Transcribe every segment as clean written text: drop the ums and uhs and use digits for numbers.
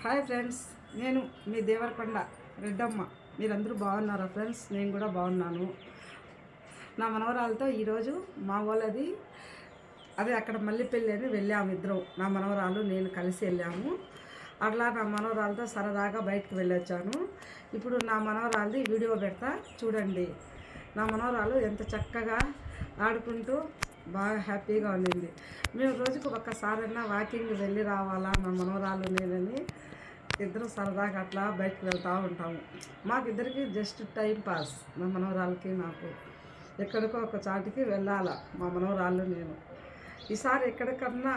Hi friends, నేను మీ దేవరకొండ రెడ్డమ్మ. మీరందరూ బాగున్నారా ఫ్రెండ్స్? నేను కూడా బాగున్నాను. నా మనవరాలతో ఈరోజు మా వాళ్ళది అదే అక్కడ మల్లెపల్లి అని వెళ్ళాము. ఇద్దరం, నా మనవరాలు నేను కలిసి వెళ్ళాము. అట్లా నా మనవరాలతో సరదాగా బయటకు వెళ్ళొచ్చాను. ఇప్పుడు నా మనవరాలది వీడియో పెడతా చూడండి. నా మనవరాలు ఎంత చక్కగా ఆడుకుంటూ బాగా హ్యాపీగా ఉండింది. మేము రోజుకు ఒక్కసారైనా వాకింగ్ వెళ్ళి రావాలా నా మనవరాలు నేనని ఇద్దరు సరదాగా అట్లా బయటకు వెళ్తూ ఉంటాము. మాకిద్దరికి జస్ట్ టైం పాస్. మా మనవరాలకి నాకు ఎక్కడికో ఒక చాటికి వెళ్ళాలా మా మనవరాళ్ళు నేను. ఈసారి ఎక్కడికన్నా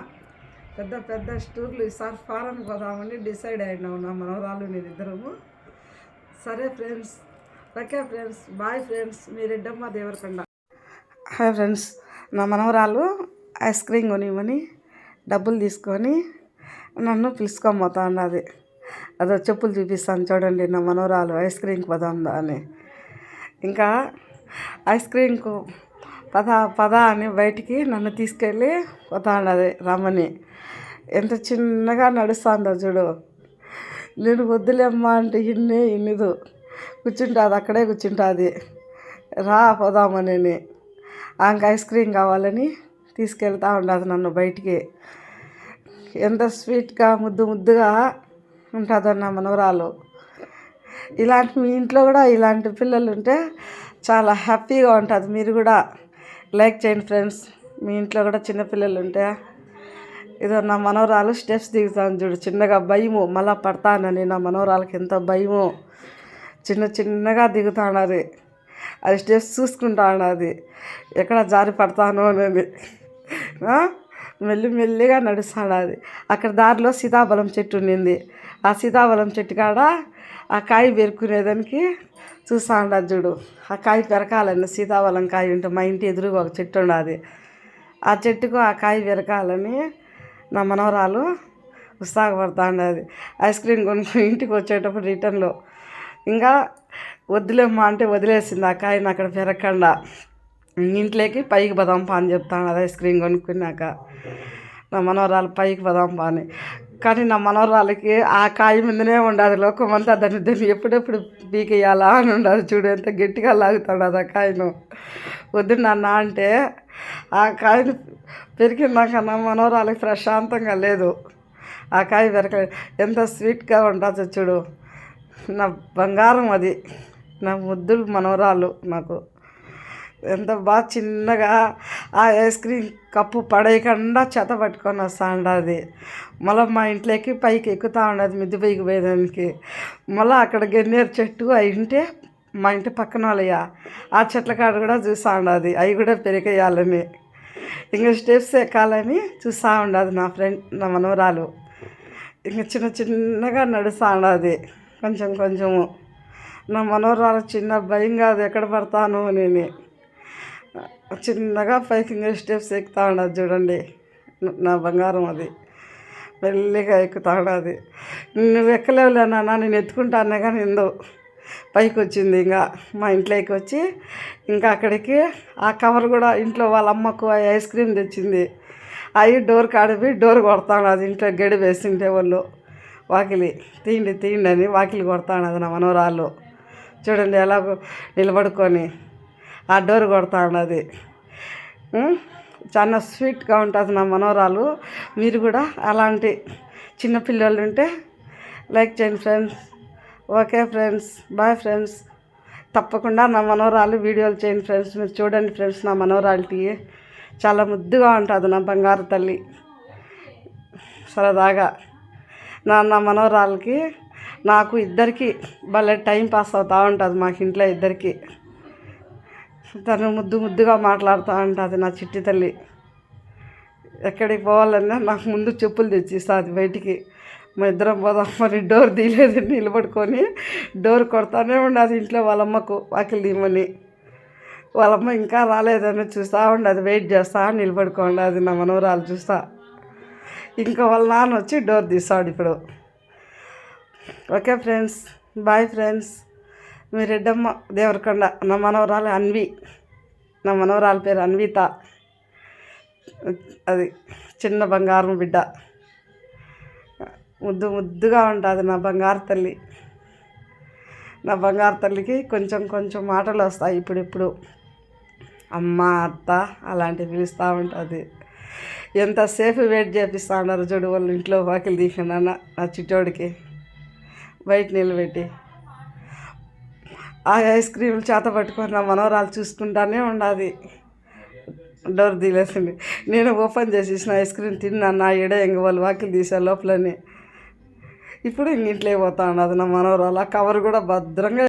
పెద్ద పెద్ద టూర్లు ఈసారి ఫారెన్ పోదామని డిసైడ్ అయినాము నా మనవరాళ్ళు నేను ఇద్దరము. సరే friends, okay friends, bye friends. మీ రెడ్డమ్మ దేవరకొండ. హాయ్ ఫ్రెండ్స్, నా మనవరాలు ఐస్ క్రీమ్ కొనివ్వని డబ్బులు తీసుకొని నన్ను పిలుచుకొని పోతా ఉన్నది. అదో చెప్పులు చూపిస్తాను చూడండి. నా మనవరాలు ఐస్ క్రీమ్కి పోదాందా అని, ఇంకా ఐస్ క్రీమ్కు పద అని బయటికి నన్ను తీసుకెళ్ళి పోతా ఉన్నది రమ్మని. ఎంత చిన్నగా నడుస్తుందో చూడు. నేను వద్దులేమ్మా అంటే ఇన్నదు కూర్చుంటుంది, అక్కడే కూర్చుంటుంది. రా పోదామని ఆమెకు ఐస్ క్రీమ్ కావాలని తీసుకెళ్తా ఉండదు నన్ను బయటికి. ఎంత స్వీట్గా ముద్దుగా ఉంటుందో నా మనవరాలు. ఇలాంటి మీ ఇంట్లో కూడా ఇలాంటి పిల్లలు ఉంటే చాలా హ్యాపీగా ఉంటుంది. మీరు కూడా లైక్ చేయండి ఫ్రెండ్స్. మీ ఇంట్లో కూడా చిన్నపిల్లలు ఉంటే. ఇదో నా మనవరాలు స్టెప్స్ దిగుతాను చూడు. చిన్నగా భయము, మళ్ళీ పడతానని నా మనవరాలకి ఎంత భయము. చిన్నగా దిగుతానది. అది స్టెప్స్ చూసుకుంటా ఉన్నది, ఎక్కడ జారి పడతాను అనేది. మెల్లిగా నడుస్తాడు. అక్కడ దారిలో సీతాఫలం చెట్టు ఉండింది. ఆ సీతాఫలం చెట్టు కాడ ఆ కాయ పెరుకునేదానికి చూస్తూ ఉండదు చూడు. ఆ కాయ పెరకాలని, సీతాఫలం కాయ ఉంటే మా ఇంటి ఎదురుగా ఒక చెట్టు ఉండదు. ఆ చెట్టుకు ఆ కాయ పెరకాలని నా మనవరాలు ఉత్సాహపడుతూ ఉండదు. ఐస్ క్రీమ్ కొనుక్కొని ఇంటికి వచ్చేటప్పుడు రిటర్న్లో ఇంకా వద్దులేమ్మా అంటే వదిలేసింది ఆ కాయని అక్కడ పెరగకుండా. ఇంట్లోకి పైకి పదాంపా అని చెప్తాను అది ఐస్ క్రీమ్ కొనుక్కున్నాక. నా మనవరాలు పైకి పదాంపా అని. కానీ నా మనవరాలకి ఆ కాయ మీదనే ఉండదు లోకమంతా. దాన్ని ఎప్పుడెప్పుడు పీకేయాలా అని ఉండదు చూడు. ఎంత గట్టిగా లాగుతాడు ఆ కాయను. వద్దు నాన్న అంటే ఆ కాయను పెరికినాక నా మనవరాలకి ప్రశాంతంగా లేదు. ఆ కాయ పెరక ఎంత స్వీట్గా ఉంటుందో చూడు. నా బంగారం అది, నా ముద్దులు మనవరాలు. నాకు ఎంత బాగా చిన్నగా ఆ ఐస్ క్రీమ్ కప్పు పడేయకుండా చెత్త పట్టుకొని వస్తూ ఉండదు. మళ్ళీ మా ఇంట్లోకి పైకి ఎక్కుతూ ఉండదు మిద్దె పైకి పోయేదానికి. మళ్ళీ అక్కడ గన్నేరు చెట్టు అవి ఉంటే మా ఇంటి పక్కన వాళ్ళయ్య ఆ చెట్ల కాడ కూడా చూస్తూ ఉండదు, అవి కూడా పెరికేయాలని. ఇంకా స్టెప్స్ ఎక్కాలని చూస్తూ ఉండదు నా నా మనవరాలు. ఇంకా చిన్నగా నడుస్తూ ఉండదు కొంచెము. నా మనవరాలు చిన్న భయం కాదు, ఎక్కడ పడతాను నేను. చిన్నగా పైకి ఇంకా స్టెప్స్ ఎక్కుతూ ఉండదు చూడండి. నా బంగారం అది మెల్లిగా ఎక్కుతూ ఉండదు. నువ్వు ఎక్కలేవులే నాన్న, నేను ఎత్తుకుంటానే కానీ ఎందు పైకి వచ్చింది. ఇంకా మా ఇంట్లోకి వచ్చి ఇంకా అక్కడికి ఆ కవర్ కూడా ఇంట్లో వాళ్ళ అమ్మకు ఐస్ క్రీమ్ తెచ్చింది. అవి డోర్ కాడిపోయి డోర్ కొడతాడు. ఇంట్లో గడి వేసింటే వాళ్ళు వాకిలి తీయండి అని వాకిలి కొడతాడు నా మనవరాలు. చూడండి ఎలా నిలబడుకొని ఆ డోర్ కొడతా ఉన్నది. చాలా స్వీట్గా ఉంటుంది నా మనవరాలు. మీరు కూడా అలాంటి చిన్నపిల్లలు ఉంటే లైక్ చేయండి friends. Okay friends, bye friends. తప్పకుండా నా మనవరాలు వీడియోలు చేయండి ఫ్రెండ్స్. మీరు చూడండి ఫ్రెండ్స్, నా మనవరాలకి చాలా ముద్దుగా ఉంటుంది నా బంగారు తల్లి. సరదాగా నా మనవరాలకి నాకు ఇద్దరికి భలే టైం పాస్ అవుతూ ఉంటుంది మాకు ఇంట్లో ఇద్దరికి. తను ముద్దుగా మాట్లాడుతూ ఉంటుంది నా చిట్టి తల్లి. ఎక్కడికి పోవాలన్నా నాకు ముందు చెప్పులు తెచ్చిస్తుంది బయటికి. మా ఇద్దరం పోదాం మరి డోర్ తీయలేదు, నిలబడుకొని డోర్ కొడతానే ఉండదు ఇంట్లో వాళ్ళమ్మకు వాకిలి తీయమని. వాళ్ళమ్మ ఇంకా రాలేదని చూస్తూ ఉండదు, వెయిట్ చేస్తా నిలబడుకోండి. అది నా మనవరాలు చూస్తా. ఇంకా వాళ్ళ నాన్న వచ్చి డోర్ తీస్తాడు ఇప్పుడు. Okay friends, bye friends. మీ రెడ్డమ్మ దేవరకొండ. నా మనవరాలు అన్వి. నా మనవరాల పేరు అన్విత. అది చిన్న బంగారం బిడ్డ. ముద్దు ముద్దుగా ఉంటుంది నా బంగారు తల్లి. నా బంగారు తల్లికి కొంచెం కొంచెం మాటలు వస్తాయి ఇప్పుడిప్పుడు. అమ్మ, అత్త అలాంటివి పిలుస్తూ ఉంటుంది. ఎంతసేపు వెయిట్ చేపిస్తూ ఉన్నారు చూడు వాళ్ళు ఇంట్లో వాకిలి తీసిన నా చిట్టోడికి బయట నిలబెట్టి. ఆ ఐస్ క్రీములు చేత పట్టుకొని నా మనవరాలు చూసుకుంటానే ఉండాది. డోర్ తీలేసింది. నేను ఓపెన్ చేసేసిన ఐస్ క్రీమ్ తిన్నా నా ఇంక వాళ్ళు వాకిలి తీసే లోపలనే. ఇప్పుడు ఇంట్లో పోతా ఉన్నది నా మనవరాలు. ఆ కవర్ కూడా భద్రంగా